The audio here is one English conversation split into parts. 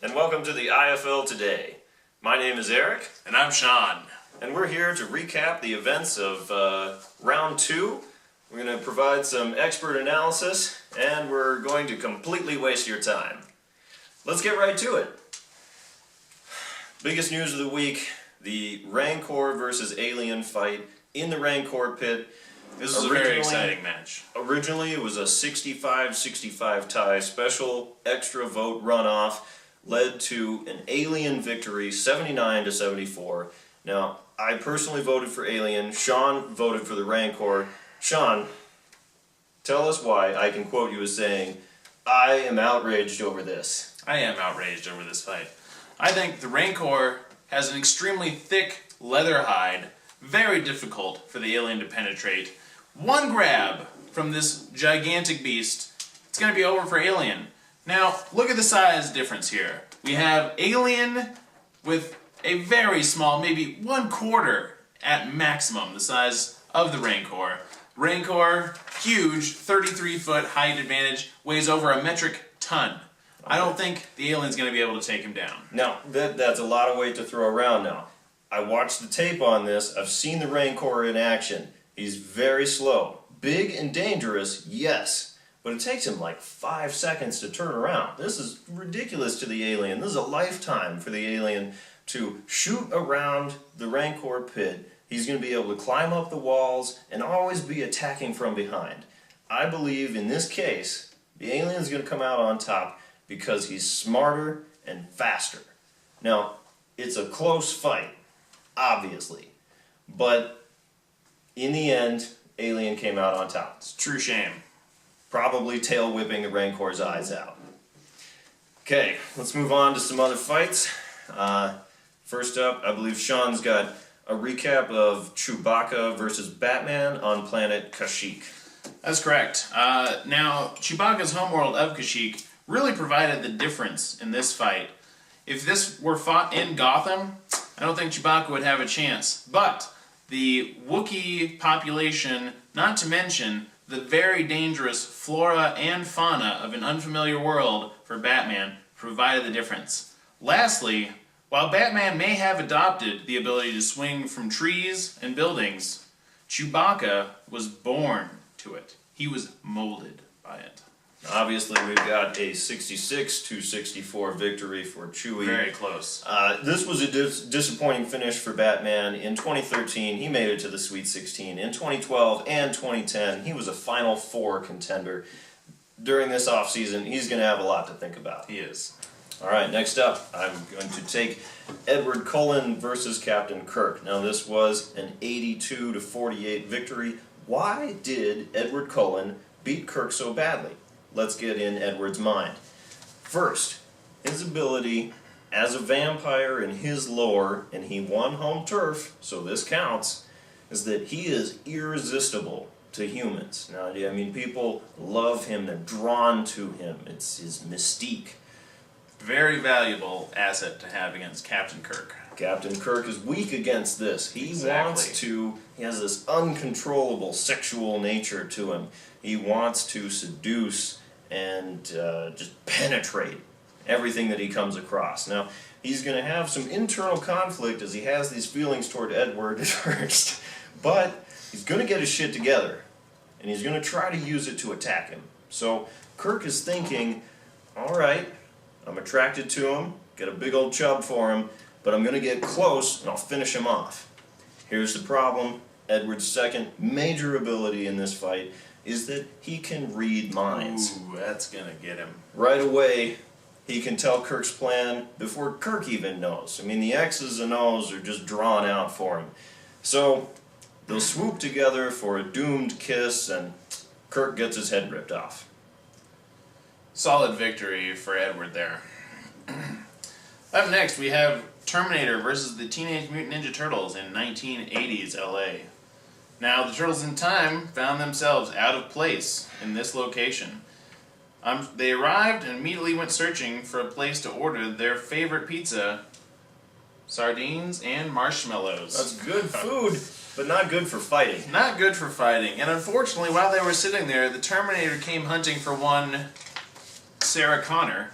and welcome to the IFL Today. My name is Eric. And I'm Sean. And we're here to recap the events of Round 2. We're going to provide some expert analysis, and we're going to completely waste your time. Let's get right to it. Biggest news of the week, the Rancor versus Alien fight in the Rancor pit. This was a very exciting match. Originally, it was a 65-65 tie. Special extra vote runoff led to an Alien victory, 79-74. Now, I personally voted for Alien. Sean voted for the Rancor. Sean, tell us why. I can quote you as saying, "I am outraged over this." I am outraged over this fight. I think the Rancor has an extremely thick leather hide, very difficult for the Alien to penetrate. One grab from this gigantic beast, it's going to be over for Alien. Now, look at the size difference here. We have Alien with a very small, maybe 1/4 at maximum, the size of the Rancor. Rancor, huge, 33-foot height advantage, weighs over a metric ton. I don't think the Alien's going to be able to take him down. Now, that's a lot of weight to throw around now. I watched the tape on this. I've seen the Rancor in action. He's very slow. Big and dangerous, yes. But it takes him like 5 seconds to turn around. This is ridiculous to the Alien. This is a lifetime for the Alien to shoot around the Rancor pit. He's going to be able to climb up the walls and always be attacking from behind. I believe in this case, the Alien's going to come out on top because he's smarter and faster. Now, it's a close fight, obviously. But in the end, Alien came out on top. It's a true shame. Probably tail whipping the Rancor's eyes out. Okay, let's move on to some other fights. First up, I believe Sean's got a recap of Chewbacca versus Batman on planet Kashyyyk. That's correct. Now, Chewbacca's homeworld of Kashyyyk really provided the difference in this fight. If this were fought in Gotham, I don't think Chewbacca would have a chance. But the Wookiee population, not to mention the very dangerous flora and fauna of an unfamiliar world for Batman, provided the difference. Lastly, while Batman may have adopted the ability to swing from trees and buildings, Chewbacca was born to it. He was molded by it. Obviously, we've got a 66-64 victory for Chewie. Very close. This was a disappointing finish for Batman. In 2013, he made it to the Sweet 16. In 2012 and 2010, he was a Final Four contender. During this offseason, he's going to have a lot to think about. He is. All right, next up, I'm going to take Edward Cullen versus Captain Kirk. Now, this was an 82-48 victory. Why did Edward Cullen beat Kirk so badly? Let's get in Edward's mind. First, his ability as a vampire in his lore, and he won home turf, so this counts, is that he is irresistible to humans. Now, I mean, people love him, they're drawn to him. It's his mystique. Very valuable asset to have against Captain Kirk. Captain Kirk is weak against this. He has this uncontrollable sexual nature to him. He wants to seduce and just penetrate everything that he comes across. Now, he's going to have some internal conflict as he has these feelings toward Edward at first, but he's going to get his shit together, and he's going to try to use it to attack him. So Kirk is thinking, all right, I'm attracted to him, get a big old chub for him, but I'm going to get close and I'll finish him off. Here's the problem. Edward's second major ability in this fight is that he can read minds. Ooh, that's going to get him. Right away, he can tell Kirk's plan before Kirk even knows. I mean, the X's and O's are just drawn out for him. So they'll swoop together for a doomed kiss, and Kirk gets his head ripped off. Solid victory for Edward there. Up next, we have Terminator versus the Teenage Mutant Ninja Turtles in 1980s LA. Now, the Turtles in Time found themselves out of place in this location. They arrived and immediately went searching for a place to order their favorite pizza, sardines and marshmallows. That's good food, but not good for fighting. Not good for fighting. And unfortunately, while they were sitting there, the Terminator came hunting for one Sarah Connor.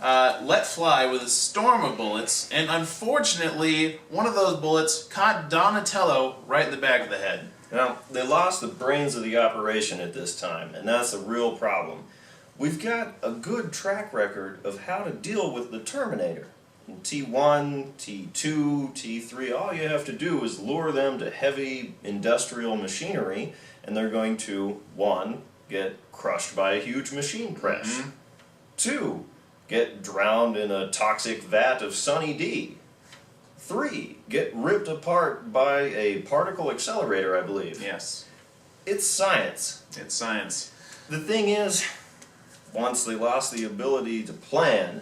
let fly with a storm of bullets, and unfortunately, one of those bullets caught Donatello right in the back of the head. Now, they lost the brains of the operation at this time, and that's a real problem. We've got a good track record of how to deal with the Terminator. In T1, T2, T3, all you have to do is lure them to heavy industrial machinery, and they're going to, 1, get crushed by a huge machine press. 2, get drowned in a toxic vat of Sunny D. 3, get ripped apart by a particle accelerator, I believe. Yes. It's science. It's science. The thing is, once they lost the ability to plan,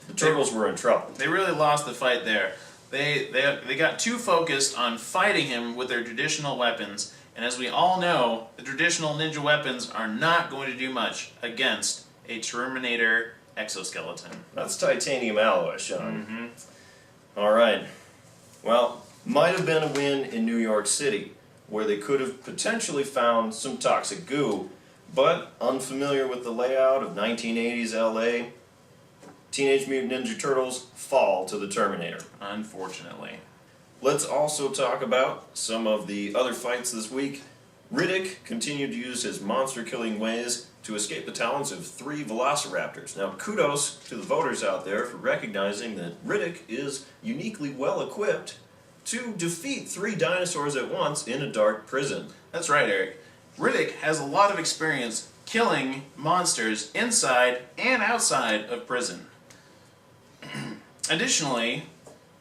the Turtles were in trouble. They really lost the fight there. They got too focused on fighting him with their traditional weapons, and as we all know, the traditional ninja weapons are not going to do much against a Terminator exoskeleton. That's titanium alloy, Sean. Alright. Well, might have been a win in New York City, where they could have potentially found some toxic goo, but unfamiliar with the layout of 1980s LA, Teenage Mutant Ninja Turtles fall to the Terminator. Unfortunately. Let's also talk about some of the other fights this week. Riddick continued to use his monster-killing ways to escape the talons of 3 velociraptors. Now, kudos to the voters out there for recognizing that Riddick is uniquely well-equipped to defeat 3 dinosaurs at once in a dark prison. That's right, Eric. Riddick has a lot of experience killing monsters inside and outside of prison. Additionally,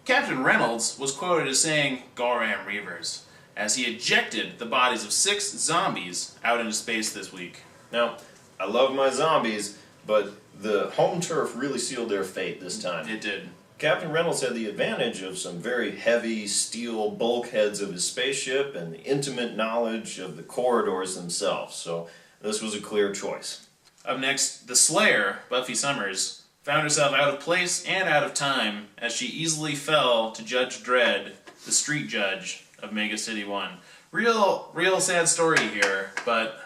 Captain Reynolds was quoted as saying, "Goram Reavers," as he ejected the bodies of 6 zombies out into space this week. Now, I love my zombies, but the home turf really sealed their fate this time. It did. Captain Reynolds had the advantage of some very heavy steel bulkheads of his spaceship and the intimate knowledge of the corridors themselves, so this was a clear choice. Up next, the Slayer, Buffy Summers, found herself out of place and out of time as she easily fell to Judge Dredd, the street judge of Mega City 1. Real sad story here, but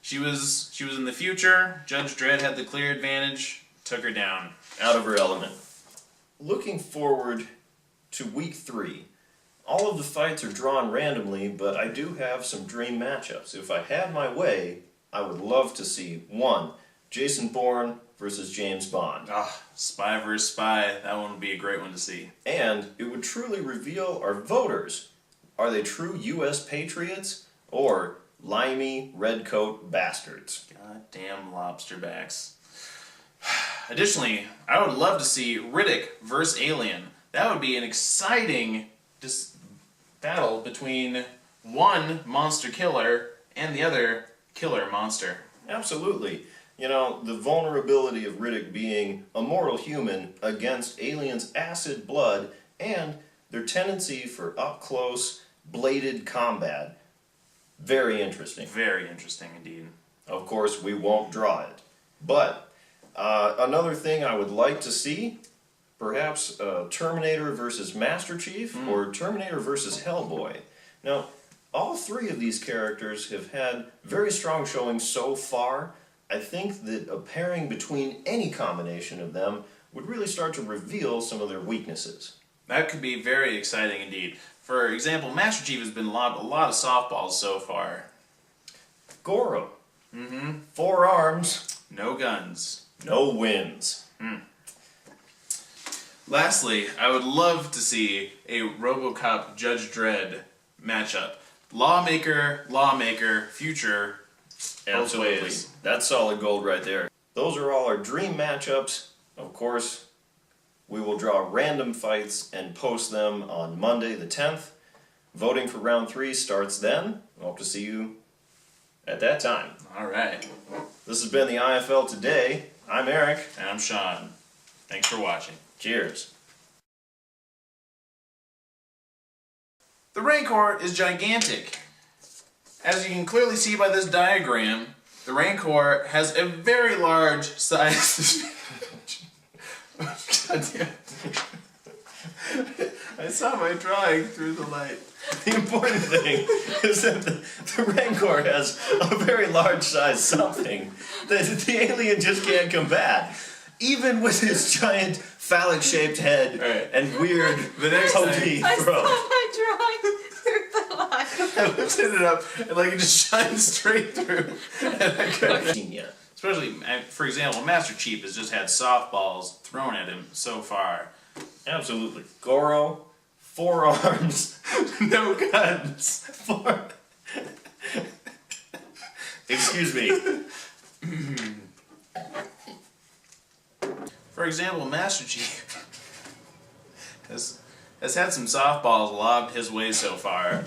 she was in the future. Judge Dredd had the clear advantage, took her down. Out of her element. Looking forward to week 3, all of the fights are drawn randomly, but I do have some dream matchups. If I had my way, I would love to see 1, Jason Bourne versus James Bond. Spy vs. Spy, that one would be a great one to see. And it would truly reveal our voters. Are they true U.S. patriots or limey redcoat bastards? Goddamn lobsterbacks. Additionally, I would love to see Riddick versus Alien. That would be an exciting battle between one monster killer and the other killer monster. Absolutely. You know, the vulnerability of Riddick being a mortal human against aliens' acid blood and their tendency for up-close, bladed combat. Very interesting. Very interesting indeed. Of course, we won't draw it. But another thing I would like to see, perhaps Terminator versus Master Chief or Terminator versus Hellboy. Now, all 3 of these characters have had very strong showings so far. I think that a pairing between any combination of them would really start to reveal some of their weaknesses. That could be very exciting indeed. For example, Master Chief has been lobbed a lot of softballs so far. Goro. 4 arms. No guns. No wins. Lastly, I would love to see a RoboCop Judge Dredd matchup. Lawmaker, future. Absolutely. That's solid gold right there. Those are all our dream matchups. Of course, we will draw random fights and post them on Monday the 10th. Voting for round 3 starts then. I hope to see you at that time. Alright. This has been the IFL Today. I'm Eric. And I'm Sean. Thanks for watching. Cheers. The Rancor is gigantic. As you can clearly see by this diagram, the Rancor has a very large size. God damn. I saw my drawing through the light. The important thing is that the Rancor has a very large size something that the alien just can't combat. even with his giant phallic-shaped head and weird toady I throat. saw my drawing through the line. I lifted it up and like it just shines straight through. And I couldn't. Especially, for example, Master Chief has just had softballs thrown at him so far. Absolutely. Goro, 4 arms, No guns. Excuse me. For example, Master Chief has had some softballs lobbed his way so far.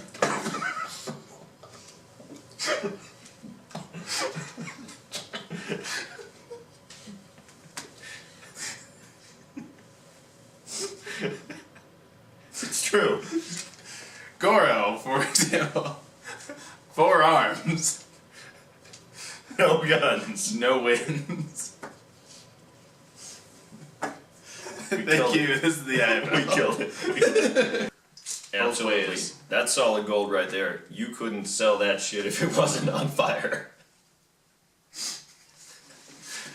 It's true. Goro, for example, 4 arms, No guns. no wins. Thank you. This is the IFL. We killed it. Absolutely. That's solid gold right there. You couldn't sell that shit if it wasn't on fire.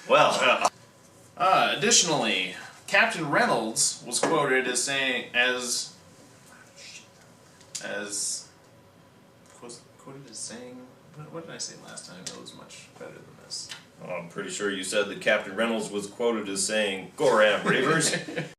Well, Additionally, Captain Reynolds was quoted as saying, quoted as saying, what did I say last time that was much better than this? I'm pretty sure you said that Captain Reynolds was quoted as saying, "Goram, Bravers."